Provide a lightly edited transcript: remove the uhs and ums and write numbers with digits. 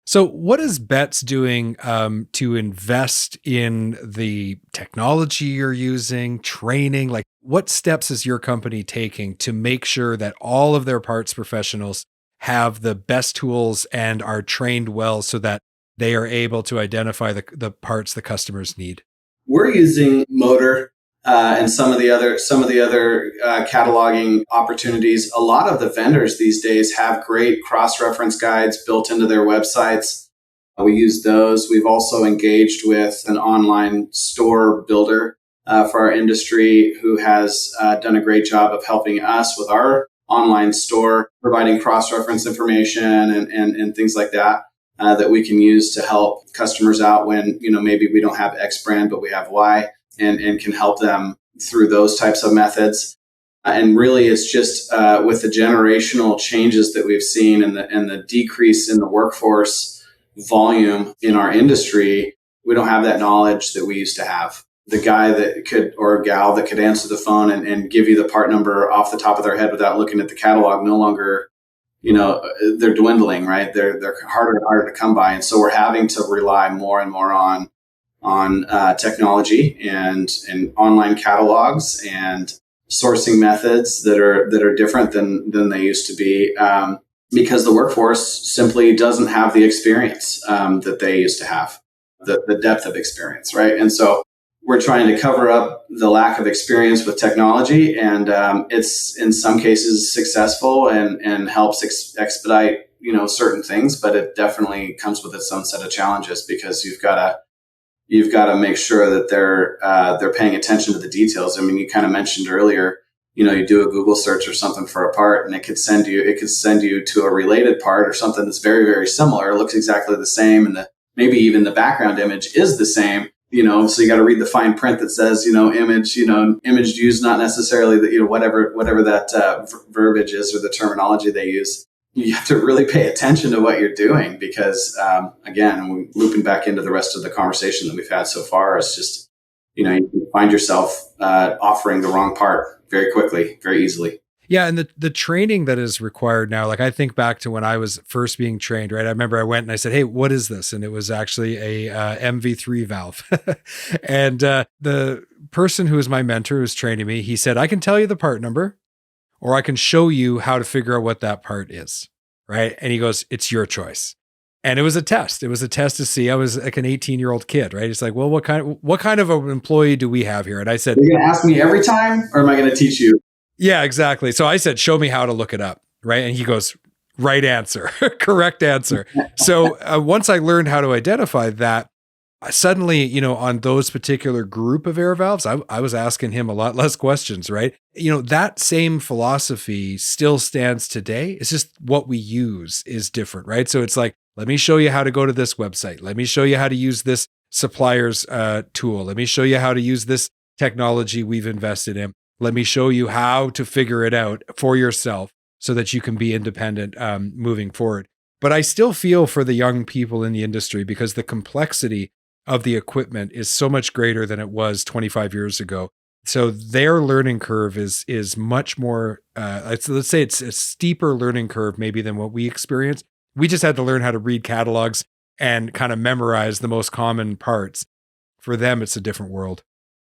So, what is Betts doing to invest in the technology you're using, training? Like, what steps is your company taking to make sure that all of their parts professionals have the best tools and are trained well so that they are able to identify the parts the customers need? We're using Motor and some of the other cataloging opportunities. A lot of the vendors these days have great cross-reference guides built into their websites. We use those. We've also engaged with an online store builder for our industry who has done a great job of helping us with our online store, providing cross-reference information and things like that. That we can use to help customers out when, maybe we don't have X brand, but we have Y, and can help them through those types of methods. And really, it's just with the generational changes that we've seen and the decrease in the workforce volume in our industry, we don't have that knowledge that we used to have. The guy that could, or gal that could answer the phone and give you the part number off the top of their head without looking at the catalog no longer, they're dwindling, right? They're harder and harder to come by. And so we're having to rely more and more on technology and online catalogs and sourcing methods that are different than they used to be, because the workforce simply doesn't have the experience that they used to have, the depth of experience, right? And so we're trying to cover up the lack of experience with technology, and it's in some cases successful and helps expedite certain things, but it definitely comes with its own set of challenges because you've got to make sure that they're paying attention to the details. I mean, you kind of mentioned earlier, you do a Google search or something for a part, and it could send you to a related part or something that's very, very similar. It looks exactly the same, and maybe even the background image is the same. So you got to read the fine print that says, image used, not necessarily the, whatever that verbiage is or the terminology they use. You have to really pay attention to what you're doing because, again, looping back into the rest of the conversation that we've had so far, it's just, you can find yourself offering the wrong part very quickly, very easily. Yeah, and the training that is required now, like I think back to when I was first being trained, right? I remember I went and I said, "Hey, what is this?" And it was actually a MV3 valve. And the person who was my mentor who was training me, he said, "I can tell you the part number, or I can show you how to figure out what that part is." Right? And he goes, "It's your choice." And it was a test. It was a test to see. I was like an 18-year-old kid, right? It's like, well, what kind of an employee do we have here? And I said, "Are you going to ask me every time, or am I going to teach you?" Yeah, exactly. So I said, "Show me how to look it up." Right. And he goes, "Right answer, correct answer." So once I learned how to identify that, suddenly, on those particular group of air valves, I was asking him a lot less questions, right? That same philosophy still stands today. It's just what we use is different, right? So it's like, let me show you how to go to this website. Let me show you how to use this supplier's tool. Let me show you how to use this technology we've invested in. Let me show you how to figure it out for yourself so that you can be independent moving forward. But I still feel for the young people in the industry because the complexity of the equipment is so much greater than it was 25 years ago. So their learning curve is much more, let's say it's a steeper learning curve maybe than what we experienced. We just had to learn how to read catalogs and kind of memorize the most common parts. For them, it's a different world.